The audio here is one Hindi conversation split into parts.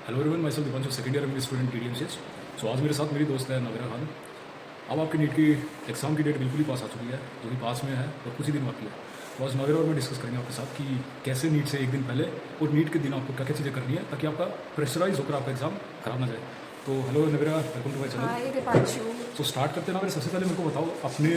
Hello everyone, my self Deepanshu, second year English student TDMCH। सो आज मेरे साथ मेरी दोस्त है नगरा खान। अब आपकी नीट की एग्ज़ाम की डेट बिल्कुल ही पास आ चुकी है, जो कि पास में है और कुछ ही दिन बाकी है। तो आज नगरा और मैं डिस्कस करेंगे आपके साथ कि कैसे नीट से एक दिन पहले और नीट के दिन आपको क्या क्या चीज़ें करनी है ताकि आपका प्रेशराइज होकर आपका एग्ज़ाम खराब ना जाए। तो हेलो नगरा, welcome to my channel. Hi Deepanshu. तो स्टार्ट करते हैं ना। सबसे पहले मेरे को बताओ अपने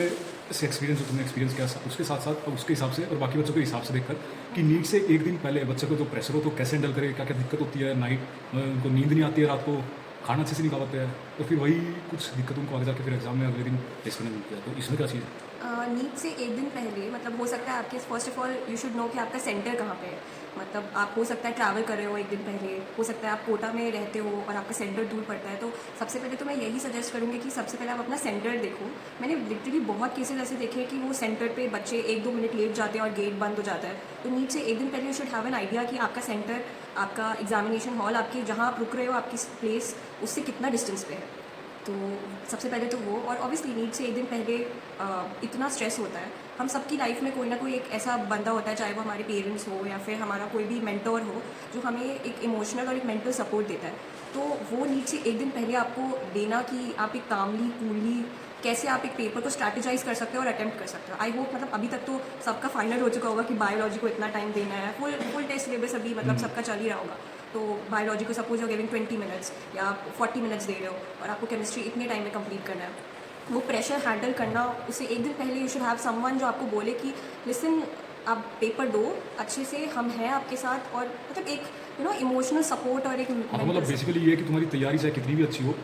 से एक्सपीरियंस, जो तुमने एक्सपीरियंस किया उसके साथ साथ उसके हिसाब से और बाकी बच्चों के हिसाब से देखकर कि नीट से एक दिन पहले बच्चे को जो प्रेशर हो तो कैसे हैंडल करे, क्या क्या दिक्कत होती है। नाइट उनको नींद नहीं आती है, रात को खाना अच्छे से नहीं खा पाते हैं, तो फिर वही कुछ दिक्कत उनको आगे जाके फिर एग्जाम में अगले दिन फेस करने मिलती है। तो इसमें क्या चीज़ है? नीट से एक दिन पहले मतलब हो सकता है आपके first of all you should know कि आपका सेंटर कहाँ पे है। मतलब आप हो सकता है ट्रैवल कर रहे हो एक दिन पहले, हो सकता है आप कोटा में रहते हो और आपका सेंटर दूर पड़ता है। तो सबसे पहले तो मैं यही सजेस्ट करूँगी कि सबसे पहले आप अपना सेंटर देखो। मैंने लिटरली बहुत केसेस ऐसे देखे हैं कि वो सेंटर पे बच्चे 1-2 मिनट लेट जाते हैं और गेट बंद हो जाता है। तो नीट से एक दिन पहले you should have an idea कि आपका सेंटर, आपका एग्जामिनेशन हॉल, आपके जहाँ आप रुक रहे हो, आपकी प्लेस उससे कितना डिस्टेंस पे है। तो सबसे पहले तो वो, और ऑब्वियसली नीट से एक दिन पहले इतना स्ट्रेस होता है। हम सबकी लाइफ में कोई ना कोई एक ऐसा बंदा होता है, चाहे वो हमारे पेरेंट्स हो या फिर हमारा कोई भी मेंटोर हो, जो हमें एक इमोशनल और एक मेंटल सपोर्ट देता है। तो वो नीट से एक दिन पहले आपको देना कि आप एक कामली कूलली कैसे आप एक पेपर को स्ट्रैटेजाइज कर सकते हो और अटेम्प्ट कर सकते हो। आई होप मतलब अभी तक तो सबका फाइनल हो चुका होगा कि बायोलॉजी को इतना टाइम देना है, फुल टेस्ट सिलेबस अभी मतलब सबका चल ही रहा होगा। तो बायोलॉजी को सपोज यू गिविंग 20 मिनट्स या आप 40 मिनट्स दे रहे हो और आपको केमिस्ट्री इतने टाइम में कंप्लीट करना है। वो प्रेशर हैंडल करना, उससे एक दिन पहले यू शुड हैव समवन जो आपको बोले कि लिसन, आप पेपर दो अच्छे से, हम हैं आपके साथ। और मतलब एक इमोशनल सपोर्ट और एक हाँ, मतलब बेसिकली ये है कि तुम्हारी तैयारी चाहे कितनी भी अच्छी हो,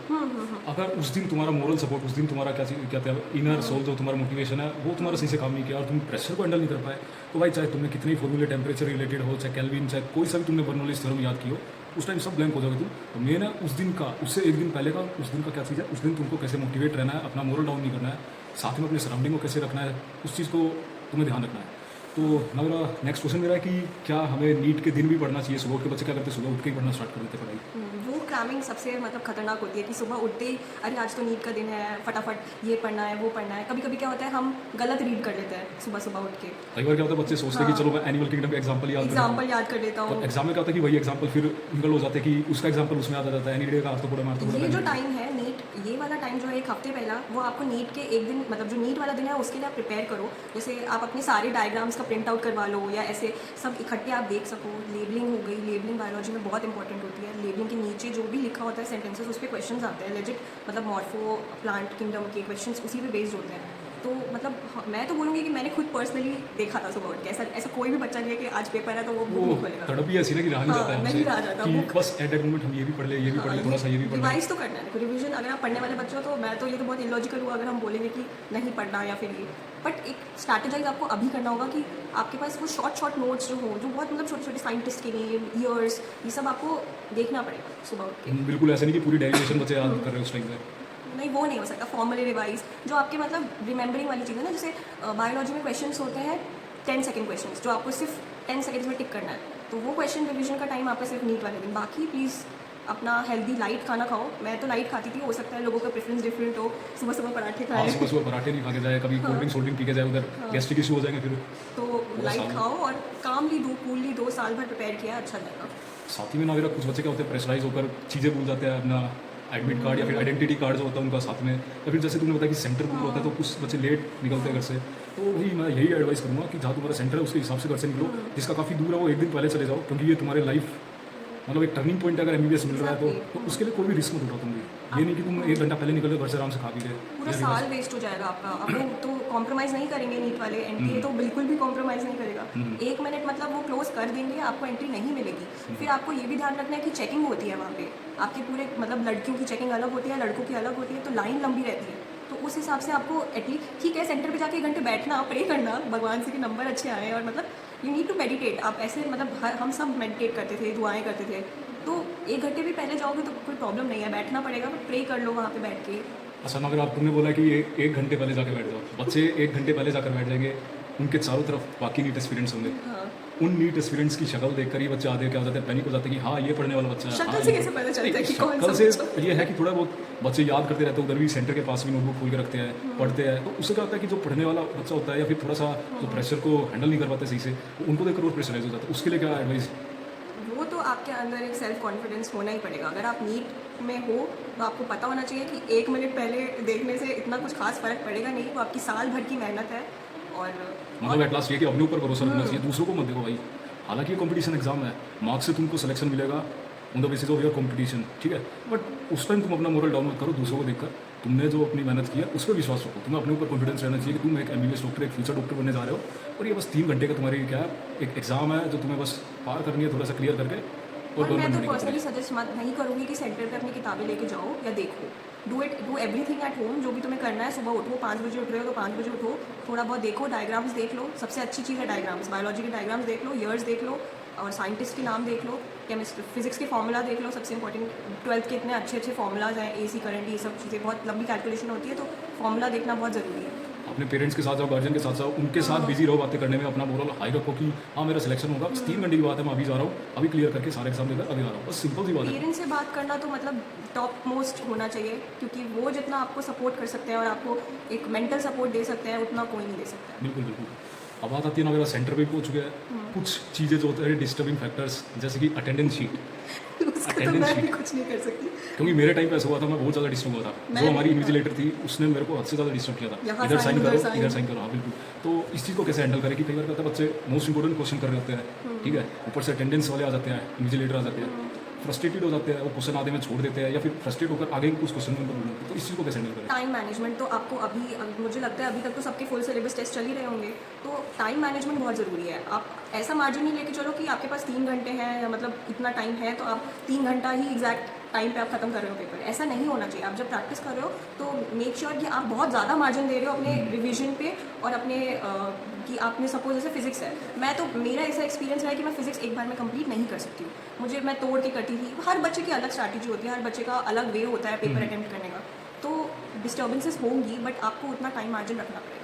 अगर उस दिन तुम्हारा मोरल सपोर्ट, उस दिन तुम्हारा क्या चीज़ क्या इनर सोल, जो तुम्हारा मोटिवेशन है वो तुम्हारा सही से काम नहीं किया और तुम प्रेशर को हैंडल नहीं कर पाए, तो भाई चाहे तुमने कितने ही फॉर्मूले टेम्परेचर रिलेटेड हो, चाहे केल्विन, चाहे कोई सा भी तुमने बर्नौलीज थ्योरम याद की हो, उस टाइम सब ब्लैंक हो जाओगे तुम। तो मेन है उस दिन का, उससे एक दिन पहले का, उस दिन का क्या चीज़ है, उस दिन तुमको कैसे मोटिवेट रहना है, अपना मोरल डाउन नहीं करना है, साथ में अपने सराउंडिंग को कैसे रखना है, उस चीज़ को तुम्हें ध्यान रखना है। तो मेरा नेक्स्ट क्वेश्चन मेरा है कि क्या हमें नीट के दिन भी पढ़ना चाहिए? सुबह उठ के बच्चे क्या करते हैं, सुबह उठ के ही पढ़ना स्टार्ट कर देते पढ़ाई। वो क्रैमिंग सबसे मतलब खतरनाक होती है कि सुबह उठते ही अरे आज तो नीट का दिन है, फटाफट ये पढ़ना है वो पढ़ना है। कभी कभी क्या होता है हम गलत रीड कर लेते हैं सुबह सुबह उठ के। कई बार क्या होता है, बच्चे सोचते हैं कि चलो मैं एनिमल किंगडम का एग्जांपल याद कर लेता तो हूँ। एग्जाम में क्या होता है कि वही एग्जांपल फिर निकल हो जाते हैं कि उसका एग्जांपल उसमें याद आ जाता है, एनी डे का आर्थ्रोपोडा में ये जो टाइम है नीट, ये वाला टाइम जो है एक हफ्ते पहला, वो आपको नीट के एक दिन मतलब जो नीट वाला दिन है उसके लिए आप प्रिपेयर करो। जैसे आप अपने सारे डायग्राम्स का प्रिंट आउट करवा लो या ऐसे सब इकट्ठे आप देख सको। लेबलिंग हो गई, लेबलिंग बायोलॉजी में बहुत इंपॉर्टेंट होती है। लेबलिंग के नीचे जो भी लिखा होता है सेंटेंसेस, उस पर क्वेश्चन आते हैं लेजिट, मतलब मॉर्फो प्लांट किंगडम के क्वेश्चन उसी पे बेस्ड होते हैं। तो मतलब मैं तो बोलूँगी कि मैंने खुद पर्सनली देखा था सुबह उठ के। ऐसा ऐसा कोई भी बच्चा नहीं है कि आज पेपर है तो वो बुक नहीं खोलेगा। तड़प ही ऐसी ना कि रहा नहीं जाता है नहीं रहा जाता कि बुक। बस एट दैट मोमेंट हम ये भी पढ़ ले, ये भी पढ़ ले, थोड़ा सा ये भी पढ़ ले। रिवाइज तो करना है, रिवीजन अगर आप पढ़ने वाले बच्चे हो तो मैं तो ये तो बहुत इलॉजिकल हुआ अगर हम बोलेंगे कि नहीं पढ़ना या फिर ये। बट एक स्ट्रैटेजाइज आपको अभी करना होगा कि आपके पास वो शॉर्ट नोट्स जो हो, जो बहुत मतलब छोटे छोटे साइंटिस्ट के नेम, ईयर्स, ये सब आपको देखना पड़ेगा सुबह उठ के। बिल्कुल ऐसे नहीं कि पूरी डेरिवेशन बच्चे याद कर रहे हैं उस टाइम पे। नहीं, वो नहीं हो सकता। फॉर्मली रिवाइज जो आपके मतलब रिमेंबरिंग वाली चीज़ है ना, जैसे बायोलॉजी में क्वेश्चंस होते हैं 10 सेकंड क्वेश्चंस, जो आपको सिर्फ 10 सेकंड्स में टिक करना है। तो वो क्वेश्चन रिवीजन का टाइम आपका सिर्फ नीट वाले दिन। बाकी प्लीज़ अपना हेल्दी लाइट खाना खाओ। मैं तो लाइट खाती थी, हो सकता है लोगों का प्रेफरेंस डिफरेंट हो। सुबह सुबह पराठे हाँ, खाए सुबह सुबह पराठे नहीं खा के जाए, कभी cold drink sold drink P के जाए, उधर गैस्ट्रिक इशू हो जाएंगे फिर। तो लाइट खाओ और कामली दो, कूलली दो, साल भर प्रिपेयर किया, अच्छा जाएगा। साथ ही में ना मेरा कुछ बच्चे क्या होते हैं, प्रेशराइज होकर चीज़ें भूल जाते हैं, अपना एडमिट कार्ड या फिर आइडेंटिटी कार्ड जो होता है उनका साथ में, या फिर जैसे तुमने बताया कि सेंटर दूर होता है तो कुछ बच्चे लेट निकलते हैं घर से। तो वही मैं यही एडवाइस करूँगा कि जहाँ तुम्हारा सेंटर है उसके हिसाब से घर से निकलो, जिसका काफ़ी दूर है वो एक दिन पहले चले जाओ, क्योंकि ये तुम्हारे लाइफ मतलब एक टर्निंग पॉइंट है। अगर MBBS मिल रहा है तो उसके लिए कोई भी रिस्क मत उठाओ तुम भी। ये नहीं कि तुम 1 घंटा पहले निकल गए घर से आराम से खा पी गए, पूरा साल वेस्ट हो जाएगा आपका। अब लोग तो कॉम्प्रोमाइज़ नहीं करेंगे नीट वाले, NTA तो बिल्कुल भी कॉम्प्रोमाइज़ नहीं करेगा। 1 मिनट मतलब वो क्लोज कर देंगे, आपको एंट्री नहीं मिलेगी। फिर आपको ये भी ध्यान रखना है कि चेकिंग होती है वहाँ पे आपके पूरे, मतलब लड़कियों की चेकिंग अलग होती है, लड़कों की अलग होती है, तो लाइन लंबी रहती है। तो उस हिसाब से आपको एटलीस्ट ठीक है सेंटर पे जाके 1 घंटे बैठना, प्रे करना भगवान से कि नंबर अच्छे आए, और मतलब यू नीड टू मेडिटेट। आप ऐसे मतलब हम सब मेडिटेट करते थे, दुआएं करते थे। तो 1 घंटे भी पहले जाओगे तो कोई प्रॉब्लम नहीं है, बैठना पड़ेगा, बट प्रे कर लो वहाँ पे बैठ के। अच्छा ना, अगर आप तुमने बोला कि 1 घंटे पहले जाकर बैठ जाओ, बच्चे 1 घंटे पहले जाकर बैठ जाएंगे, उनके चारों तरफ बाकी नीट एस्पिरेंट्स होंगे। हाँ, उन नीट एस्पिरेंट्स की शक्ल देखकर ही बच्चे आधे क्या हो जाते हैं, पैनिक हो जाते हैं कि हाँ ये पढ़ने वाला बच्चा है। शक्ल हाँ, से ये कैसे पता चलता है कि कौन शक्ल सा से बच्चा? ये है कि थोड़ा बहुत बच्चे याद करते रहते हैं, उधर भी सेंटर के पास भी नोटबुक खोल के रखते हैं, पढ़ते हैं। तो उससे क्या होता है कि जो पढ़ने वाला बच्चा होता है या फिर थोड़ा सा जो प्रेशर को हैंडल नहीं कर पाते सही से, उनको देखकर और प्रेशराइज हो जाता है। उसके लिए क्या एडवाइस? वो तो आप आपके अंदर एक सेल्फ कॉन्फिडेंस होना ही पड़ेगा। अगर आप नीट में हो तो आपको पता होना चाहिए कि 1 मिनट पहले देखने से इतना कुछ खास फ़र्क पड़ेगा नहीं, वो आपकी साल भर की मेहनत है। और मतलब एट लास्ट ये कि अपने ऊपर भरोसा रखना चाहिए, दूसरों को मत देखो भाई। हालांकि ये कंपटीशन एग्जाम है, मार्क्स से तुमको सिलेक्शन मिलेगा on the basis of your competition, ठीक है, बट उस टाइम तुम अपना मोरल डाउन मत करो दूसरों को देखकर। तुमने जो अपनी मेहनत की है उस पर विश्वास रखो, तुम्हें अपने ऊपर कॉन्फिडेंस रहना चाहिए कि तुम एक एमबीबीएस डॉक्टर, एक फ्यूचर डॉक्टर बनने जा रहे हो। और ये बस 3 घंटे का तुम्हारी क्या है, एक एग्जाम है जो तुम्हें बस पार करनी है, थोड़ा सा क्लियर करके। और मैं तो पर्सनली सजेस्ट मत नहीं करूँगी कि सेंटर पे अपनी किताबें लेके जाओ या देखो। Do everything at home. जो भी तुम्हें करना है, सुबह उठो, 5 बजे उठ रहे हो तो 5 बजे उठो, थोड़ा बहुत देखो, डायग्राम्स देख लो। सबसे अच्छी चीज़ है डायग्राम्स, बायोलॉजी के डायग्राम्स देख लो, ईयर्स देख लो, और साइंटिस्ट के नाम देख लो, केमिस्ट्री फिजिक्स के फार्मूला देख लो। सबसे इंपॉर्टेंट 12th के इतने अच्छे अच्छे फार्मूलाज हैं, AC करंट, ये सब चीज़ें, बहुत लंबी कैलकुलेशन होती है, तो फार्मूला देखना बहुत ज़रूरी है। अपने पेरेंट्स के साथ जाओ, गार्जियन के साथ जाओ, उनके साथ बिजी रहो, बातें करने में अपना मोरल हाई रखो कि हाँ मेरा सिलेक्शन होगा, 3 घंटे की बात है, मैं अभी जा रहा हूँ, अभी क्लियर करके सारे एग्जाम देकर अभी आ रहा हूँ, बस सिंपल सी बात है। पेरेंट्स से बात करना तो मतलब टॉप मोस्ट होना चाहिए, क्योंकि वो जितना आपको सपोर्ट कर सकते हैं और आपको एक मेंटल सपोर्ट दे सकते हैं, उतना कोई नहीं दे सकता। बिल्कुल बिल्कुल। अब बात आती है ना, मेरा सेंटर पे पहुंच चुका है, कुछ चीज़ें जो होते हैं डिस्टर्बिंग फैक्टर्स, जैसे कि अटेंडेंस शीट। उसका तो मैं भी कुछ नहीं कर सकती, क्योंकि मेरे टाइम पे ऐसा हुआ था, मैं बहुत ज़्यादा डिस्टर्ब हुआ था। मैं जो हमारी भी। इन्विजिलेटर थी उसने मेरे को हद से ज़्यादा डिस्टर्ब किया था, यहाँ इधर साइन, साइन उधर करो, साइन। इधर साइन करो। हाँ बिल्कुल। तो इस चीज़ को कैसे हैंडल करें कि कई बार क्या होता है, बच्चे मोस्ट इंपॉर्टेंट क्वेश्चन कर रहे होते हैं, ठीक है, ऊपर से अटेंडेंस वाले आ जाते हैं, इन्विजिलेटर आ जाते हैं, फ्रस्ट्रेटेड हो जाते हैं, वो क्वेश्चन आधे में छोड़ देते हैं या फिर फ्रस्ट्रेट होकर आगे कुछ क्वेश्चन में बोलते हैं। तो इस चीज़ को कैसे हैंडल करें? टाइम मैनेजमेंट तो आपको मुझे लगता है अभी तक तो सबके फुल सिलेबस टेस्ट चल ही रहे होंगे, तो टाइम मैनेजमेंट बहुत ज़रूरी है। आप ऐसा मार्जिन नहीं लेके चलो कि आपके पास 3 घंटे हैं, या मतलब इतना टाइम है तो आप 3 घंटा ही एग्जैक्ट टाइम पे आप खत्म कर रहे हो पेपर। ऐसा नहीं होना चाहिए। आप जब प्रैक्टिस कर रहे हो तो मेक श्योर कि आप बहुत ज़्यादा मार्जिन दे रहे हो अपने रिवीजन पे, और अपने कि आपने सपोज जैसे फिजिक्स है, मैं तो मेरा ऐसा एक्सपीरियंस रहा है कि मैं फिजिक्स एक बार में कंप्लीट नहीं कर सकती हूँ, मैं तोड़ के करती थी। हर बच्चे की अलग स्ट्रैटेजी होती है, हर बच्चे का अलग वे होता है पेपर अटेम्प्ट करने का, तो डिस्टर्बेंसेस होंगी, बट आपको उतना टाइम मार्जिन रखना पड़ेगा।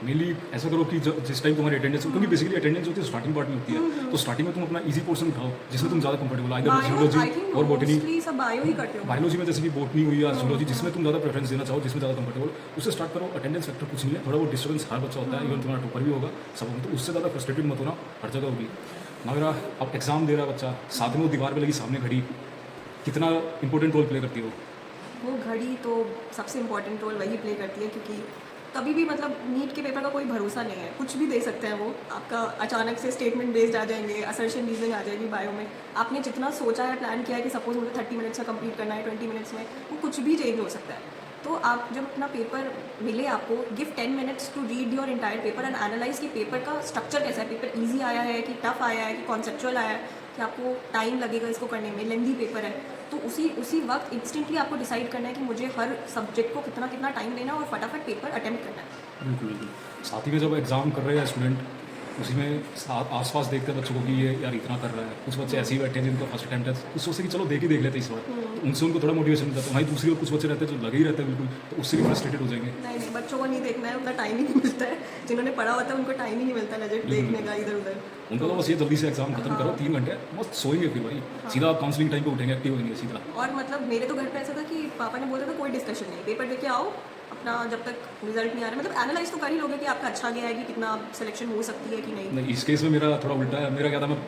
मेनली ऐसा करो कि जिस टाइम तुम्हारी अटेंडेंस, क्योंकि बेसिकली अटेंडेंस होती है स्टार्टिंग पार्ट में होती है, तो स्टार्टिंग में तुम अपना इजी पोर्शन उठाओ जिसमें तुम ज़्यादा कंफर्टेबल, आइदर जियोलॉजी और बॉटनी। मोस्टली सब बायो ही करते हो। बायोलॉजी में जैसे कि बॉटनी हुई या जियोलॉजी, जिसमें तुम ज़्यादा प्रेफरेंस देना चाहो, जिसमें ज़्यादा कंफर्टेबल, उससे स्टार्ट करो। अटेंडेंस फैक्टर कुछ नहीं है, थोड़ा वो डिस्टर्बेंस हर बच्चा होता है, इवन तुम्हारा टॉपर भी होगा, सब होगा, तो उससे ज़्यादा फ्रस्ट्रेटेड मत होना, हर जगह होगी ना। मेरा अब एग्जाम दे रहा है बच्चा, साथ में वो दीवार पे लगी सामने घड़ी, कितना इंपॉर्टेंट रोल प्ले करती है वो घड़ी तो सबसे इम्पोर्टेंट रोल वही प्ले करती है, क्योंकि कभी भी मतलब नीट के पेपर का कोई भरोसा नहीं है, कुछ भी दे सकते हैं वो। आपका अचानक से स्टेटमेंट बेस्ड आ जाएंगे, असर्शन रीजनिंग आ जाएगी बायो में। आपने जितना सोचा है, प्लान किया है कि सपोज मुझे 30 मिनट्स का कंप्लीट करना है, 20 मिनट्स में, वो कुछ भी चेंज हो सकता है। तो आप जब अपना पेपर मिले आपको, give 10 minutes to read your entire paper and analyse कि पेपर का स्ट्रक्चर कैसा है, पेपर ईजी आया है कि टफ आया है कि कॉन्सेप्चुअल आया है, कि आपको टाइम लगेगा इसको करने में, लेंथी पेपर है। तो उसी वक्त इंस्टेंटली आपको डिसाइड करना है कि मुझे हर सब्जेक्ट को कितना कितना टाइम देना है और फटाफट पेपर अटेम्प्ट करना है। बिल्कुल बिल्कुल। साथ ही में जब एग्ज़ाम कर रहे हैं स्टूडेंट, उसी में आसपास देखते हैं बच्चों को कि ये यार इतना कर रहा है। कुछ बच्चे ऐसे ही बैठे हैं जिनका फर्स्ट अटेम्प्ट है, कुछ सोचते कि चलो देख ही देख लेते इस बार, तो उनसे उनको थोड़ा मोटिवेशन मिलता है। वहीं दूसरी ओर कुछ बच्चे रहते हैं जो लगे ही रहते हैं बिल्कुल, तो उससे भी फ्रस्ट्रेटेड हो जाएंगे। नहीं, बच्चों को नहीं देखना है, उतना टाइम ही नहीं मिलता है। जिन्होंने पढ़ा होता है उनको टाइम ही नहीं मिलता लगेट देखने का इधर उधर। उनको तो बस ये जल्दी से एग्जाम खत्म करो, 3 घंटे मस्त सोएंगे, फिर भाई सीधा काउंसलिंग टाइम पे उठेंगे, एक्टिव होंगे सीधा। और मतलब मेरे तो घर पे ऐसा था कि पापा ने बोला था कोई डिस्कशन नहीं, पेपर देके आओ अपना, जब तक रिजल्ट नहीं आ रहा, मतलब एनालाइज तो कर ही लोगे कि आपका अच्छा गया है कि कितना सिलेक्शन हो सकती है कि नहीं। नहीं, इस केस में मेरा थोड़ा उल्टा है। मेरा क्या था, मैं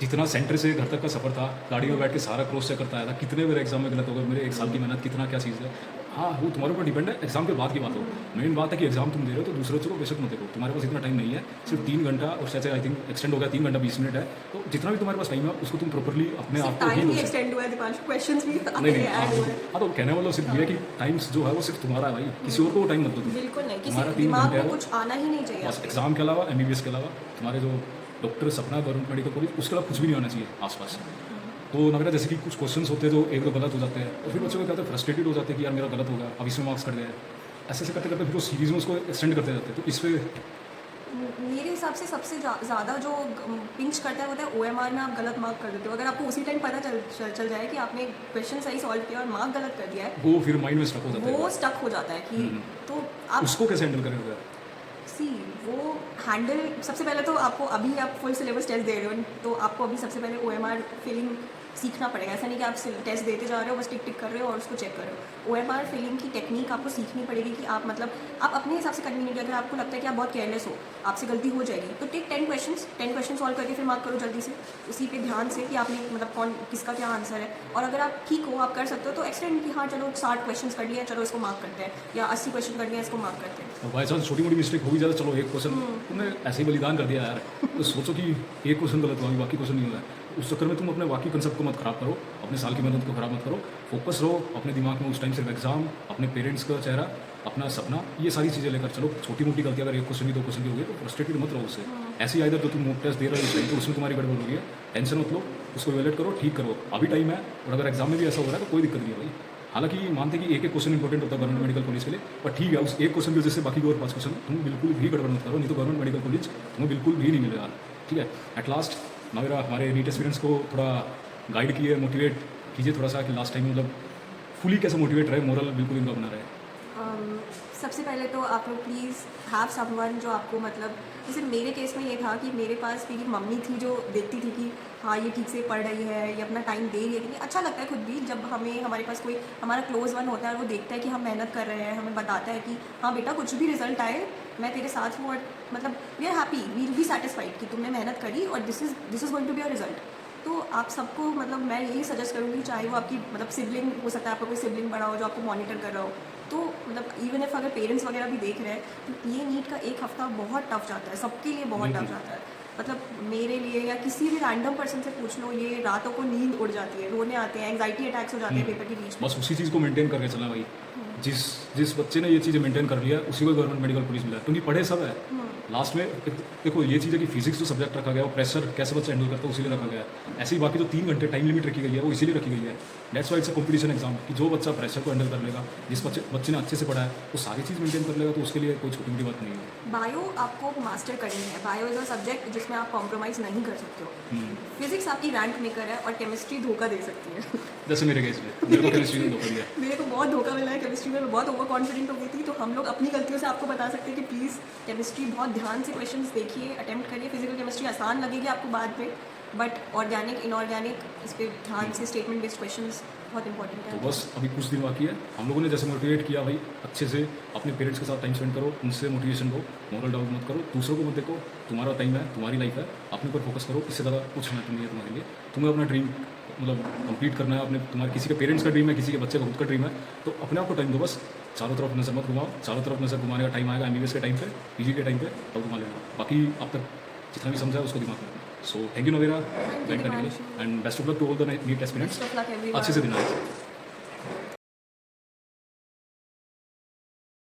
जितना सेंटर से घर तक का सफ़र था, गाड़ी में बैठ के सारा क्रॉस चेक करता आया था, कितने मेरे एग्जाम में गलत हो गए, मेरे 1 साल की मेहनत कितना क्या चीज़ है। हाँ, वो तुम्हारे ऊपर डिपेंड है, एग्जाम के बाद की बात हो। मेन बात है कि एग्जाम तुम दे रहे हो तो दूसरे बच्चों को बेशक मत देखो, तुम्हारे पास इतना टाइम नहीं है, सिर्फ 3 घंटा, और शायद आई थिंक एक्सटेंड हो गया 3 घंटा 20 मिनट है, तो जितना भी तुम्हारे पास टाइम है उसको तुम प्रॉपरली अपने आप को टाइम भी एक्सटेंड हुआ है दीपांशु, क्वेश्चंस भी नहीं नहीं, ऐड हुए हैं। हाँ तो कहने वाला सिर्फ ये है कि टाइम्स जो है वो सिर्फ तुम्हारा है भाई, किसी और को वो टाइम मत दो तुम। बिल्कुल नहीं, तुम्हारा किसी 3 दिमाग घंटे में है, कुछ आना ही नहीं चाहिए बस आपके। एग्जाम के अलावा, एमबीबीएस के अलावा, तुम्हारे जो डॉक्टर सपना गवर्नमेंट मेडिकल कॉलेज, उसके अलावा कुछ भी नहीं होना चाहिए आसपास। तो नगरा जैसे कि कुछ क्वेश्चंस होते हैं जो एक दो गलत हो जाते हैं, और फिर बच्चों को कहते हैं फ्रस्ट्रेटेड हो जाते हैं कि यार मेरा गलत होगा, अब इसमें मार्क्स कट गए। ऐसे ऐसे करते करते फिर वो सीरीज में उसको एक्सटेंड करते जाते हैं। तो इस पर मेरे हिसाब से सबसे ज़्यादा जो पिंच करता है वो है OMR में आप गलत मार्क कर देते हो। अगर आपको उसी टाइम पता चल जाए कि आपने क्वेश्चन सही सॉल्व किया और मार्क गलत कर दिया है, वो फिर माइंड में स्टक हो जाता है, वो स्टक हो जाता है कि तो आप उसको कैसे हैंडल करेंगे? सी वो हैंडल, सबसे पहले तो आपको अभी आप फुल सिलेबस टेस्ट दे रहे हो, तो आपको अभी सबसे पहले OMR फीलिंग सीखना पड़ेगा। ऐसा नहीं कि आप टेस्ट देते जा रहे हो, बस टिक टिक कर रहे हो और उसको चेक कर रहे हो। OMR फिलिंग की टेक्निक आपको सीखनी पड़ेगी कि आप मतलब आप अपने हिसाब से कन्वीनियंट, अगर आपको लगता है कि आप बहुत केयरलेस हो, आपसे गलती हो जाएगी, तो टेक 10 क्वेश्चन सॉल्व करके फिर मार्क करो जल्दी से, उसी पे ध्यान से कि आपने मतलब कौन किसका क्या आंसर है। और अगर आप ठीक हो, आप कर सकते हो, तो एक्सटेंड कि हाँ चलो 60 क्वेश्चन कर लिए, चलो इसको मार्क करते हैं, या 80 क्वेश्चन कर लिए, इसको मार्क करते हैं। और बाई चांस छोटी मोटी मिस्टेक हो भी जाता, चलो एक क्वेश्चन तुमने ऐसे ही बलिदान कर दिया यार, तो सोचो कि एक क्वेश्चन गलत हुआ, बाकी क्वेश्चन नहीं हुआ है। उस चक्कर में तुम अपने बाकी कंसेप्ट को मत खराब करो, अपने साल की मेहनत को खराब मत करो, फोकस रहो अपने दिमाग में उस टाइम सिर्फ एग्जाम, अपने पेरेंट्स का चेहरा, अपना सपना, ये सारी चीज़ें लेकर चलो। छोटी मोटी गलती अगर एक क्वेश्चन की 2 क्वेश्चन की हो गई तो फ्रस्ट्रेटेड मत रहो उससे। ऐसी आइदर जो तुम मॉक टेस्ट दे रहे हो इस टाइम, तो उसमें तुम्हारी गड़बड़ हो रही है, टेंशन मत लो, उसको इवैल्यूएट करो, ठीक करो, अभी टाइम है। और अगर एग्जाम में भी ऐसा हो रहा है तो कोई दिक्कत नहीं है भाई। हालांकि मानते हैं कि एक क्वेश्चन इंपॉर्टेंट होता है गवर्नमेंट मेडिकल कॉलेज के लिए, पर ठीक है, उस एक क्वेश्चन की वजह से बाकी और 5 क्वेश्चन तुम बिल्कुल भी गड़बड़ मत करो, नहीं तो गवर्नमेंट मेडिकल कॉलेज तुम्हें बिल्कुल भी नहीं मिलेगा। ठीक है, एट लास्ट मेरा हमारे नीट एक्सपीरियंस को थोड़ा गाइड किए, मोटिवेट कीजिए थोड़ा सा कि लास्ट टाइम मतलब फुली कैसे मोटिवेट रहे, मोरल बिल्कुल इनका बना रहे। सबसे पहले तो आप लोग प्लीज़ हैव समवन जो आपको मतलब, जैसे मेरे केस में ये था कि मेरे पास मेरी मम्मी थी जो देखती थी कि हाँ ये ठीक से पढ़ रही है, ये अपना टाइम दे रही है कि नहीं। अच्छा लगता है खुद भी जब हमारे पास कोई हमारा क्लोज वन होता है और वो देखता है कि हम मेहनत कर रहे हैं, हमें बताता है कि हाँ बेटा कुछ भी रिजल्ट आए मैं तेरे साथ हूँ, और मतलब we are happy, we will be satisfied कि तुमने मेहनत करी और this is going to be your result. तो आप सबको मतलब मैं यही सजेस्ट करूँगी, चाहे वो आपकी मतलब सिबलिंग हो सकता है, आपका कोई सिबलिंग बड़ा हो जो आपको मॉनिटर कर रहा हो, तो मतलब इवन इफ अगर पेरेंट्स वगैरह भी देख रहे हैं, तो ये नीट का एक हफ्ता बहुत टफ जाता है, सबके लिए बहुत टफ जाता है। मतलब मेरे लिए या किसी भी रैंडम पर्सन से पूछ लो, ये रातों को नींद उड़ जाती है, रोने आते हैं, एंग्जाइटी अटैक्स हो जाते हैं पेपर के बीच में। बस उसी चीज़ को मेंटेन करके चलना भाई। जिस बच्चे ने ये चीज़ें मेंटेन कर लिया उसी को गवर्नमेंट मेडिकल कॉलेज मिला है, क्योंकि पढ़े सब है। लास्ट में देखो ये चीज़ है कि फिजिक्स जो सब्जेक्ट रखा गया, वो प्रेशर कैसे बच्चा हैंडल करता है उसी लिए रखा गया है। ऐसे ही बाकी जो 3 घंटे टाइम लिमिट रखी गई है वो इसीलिए रखी गई है। That's why it's a competition exam, कि जो बच्चा प्रेशर को हैंडल कर लेगा, जिस बच्चे ने अच्छे से पढ़ा है वो सारी चीज़ मेंटेन कर लेगा, तो उसके लिए कोई छोटी मोटी बात नहीं है। बायो आपको मास्टर करनी है, बायो इज़ अ सब्जेक्ट जिसमें आप कॉम्प्रोमाइज़ नहीं कर सकते हो। फिजिक्स आपकी रैंक मेकर है और केमिस्ट्री धोखा दे सकती है। जैसे मेरे केस में मेरे को केमिस्ट्री ने धोखा दिया। मेरे को बहुत धोखा मिला है केमिस्ट्री में, मैं बहुत ओवर कॉन्फिडेंट हो गई थी। तो हम लोग अपनी गलतियों से आपको बता सकते हैं कि प्लीज़ केमिस्ट्री बहुत ध्यान से क्वेश्चंस देखिए, अटेम्प्ट करिए। फिजिकल केमिस्ट्री आसान लगेगी आपको बाद में, बट ऑर्गेनिक इनऑर्गेनिक इस पर ध्यान से, स्टेटमेंट बेस्ड क्वेश्चंस बहुत इंपॉर्टेंट है। तो बस अभी कुछ दिन बाकी है, हम लोगों ने जैसे मोटिवेट किया भाई, अच्छे से अपने पेरेंट्स के साथ टाइम स्पेंड करो, उनसे मोटिवेशन लो, मॉरल डाउन मत करो, दूसरों को मत देखो, तुम्हारा टाइम है, तुम्हारी लाइफ है, अपने ऊपर फोकस करो। इससे ज़्यादा कुछ नहीं है तुम्हारे लिए। तुम्हें अपना ड्रीम मतलब कंप्लीट करना है, अपने तुम्हारे किसी के पेरेंट्स का ड्रीम है, किसी के बच्चे का खुद का ड्रीम है, तो अपने आप को टाइम दो। बस चारों तरफ नज़र मत घुमाओ, चारों तरफ नज़र घुमाने का टाइम आएगा MBBS के टाइम पे, PG के टाइम पे, तब घुमा लेना। बाकी अब तक जितना भी समझा है उसको दिमाग में रखना। So thank you Navera guide करने के लिए, and best of luck to all the NEET aspirants. Best of luck everyone. अच्छे से दिन आए।